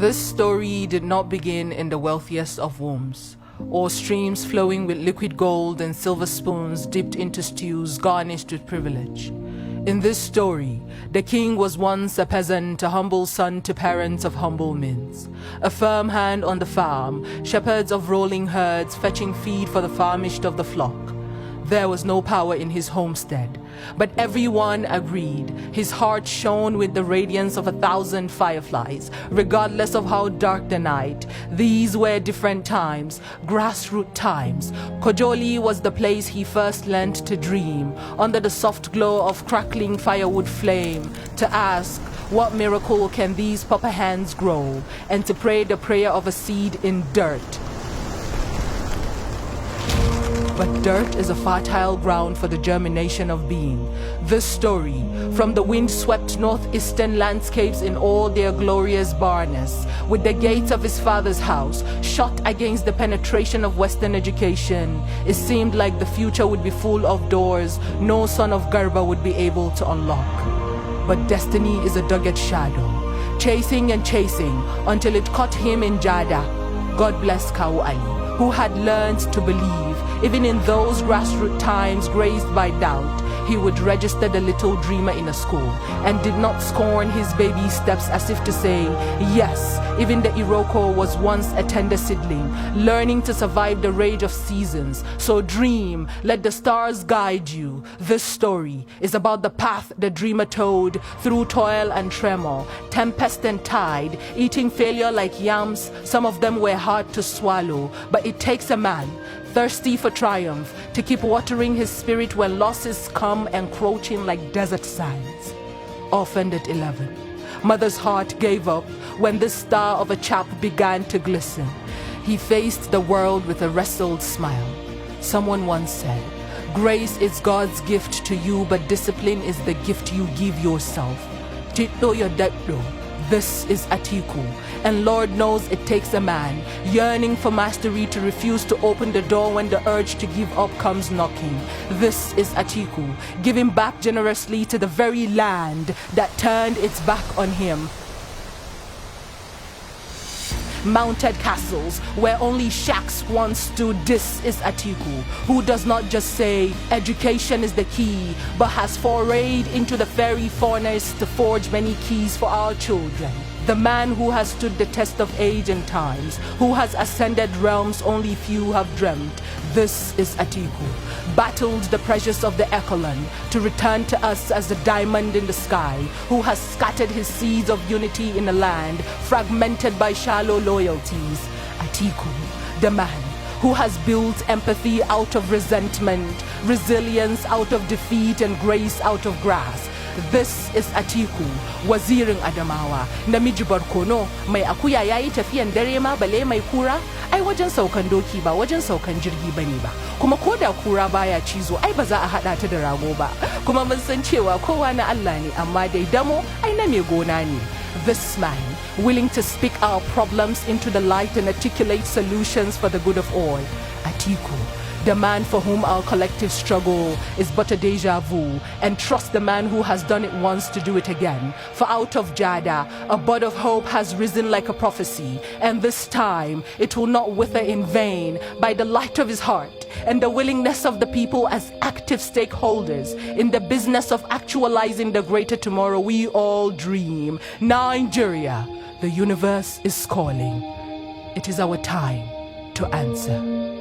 This story did not begin in the wealthiest of wombs, or streams flowing with liquid gold and silver spoons dipped into stews garnished with privilege. In this story, the king was once a peasant, a humble son to parents of humble means. A firm hand on the farm, shepherds of rolling herds fetching feed for the famished of the flock. There was no power in his homestead, but everyone agreed. His heart shone with the radiance of 1,000 fireflies, regardless of how dark the night. These were different times, grassroots times. Kojoli was the place he first learned to dream, under the soft glow of crackling firewood flame, to ask, what miracle can these proper hands grow, and to pray the prayer of a seed in dirt. But dirt is a fertile ground for the germination of being. This story, from the wind-swept northeastern landscapes in all their glorious barrenness, with the gates of his father's house shut against the penetration of Western education, it seemed like the future would be full of doors no son of Garba would be able to unlock. But destiny is a dogged shadow, chasing and chasing until it caught him in Jada. God bless Kau Ali, who had learned to believe. Even in those grassroots times grazed by doubt, he would register the little dreamer in a school and did not scorn his baby steps as if to say, yes, even the Iroko was once a tender seedling, learning to survive the rage of seasons. So dream, let the stars guide you. This story is about the path the dreamer towed through toil and tremor, tempest and tide, eating failure like yams. Some of them were hard to swallow, but it takes a man thirsty for triumph to keep watering his spirit when losses come encroaching like desert sands. Orphaned at 11, mother's heart gave up when the star of a chap began to glisten. He faced the world with a wrestled smile. Someone once said, grace is God's gift to you, but discipline is the gift you give yourself. Tito yodetdo. This is Atiku, and Lord knows it takes a man yearning for mastery to refuse to open the door when the urge to give up comes knocking. This is Atiku, giving back generously to the very land that turned its back on him. Mounted castles where only shacks once stood. This is Atiku, who does not just say education is the key, but has forayed into the fairy furnace to forge many keys for our children. The man who has stood the test of age and times, who has ascended realms only few have dreamt. This is Atiku, battled the pressures of the Echelon to return to us as the diamond in the sky, who has scattered his seeds of unity in a land fragmented by shallow loyalties. Atiku, the man who has built empathy out of resentment, resilience out of defeat, and grace out of grass. This is Atiku, wazirin Adamawa, namiji barkono, mai akuya yayi tafiyan dare ma bale mai kura, ai wajen saukan doki ba wajen saukan jirgi bane ba, kuma koda kura baya cizo ai ba za a hada ta da rago ba, kuma mun san cewa kowa na Allah ne amma dai damo ai na mai gona ne. This man, willing to speak our problems into the light and articulate solutions for the good of all. Atiku, the man for whom our collective struggle is but a deja vu, and trust the man who has done it once to do it again. For out of Jada, a bud of hope has risen like a prophecy, and this time it will not wither in vain. By the light of his heart and the willingness of the people as active stakeholders in the business of actualizing the greater tomorrow we all dream. Nigeria, the universe is calling. It is our time to answer.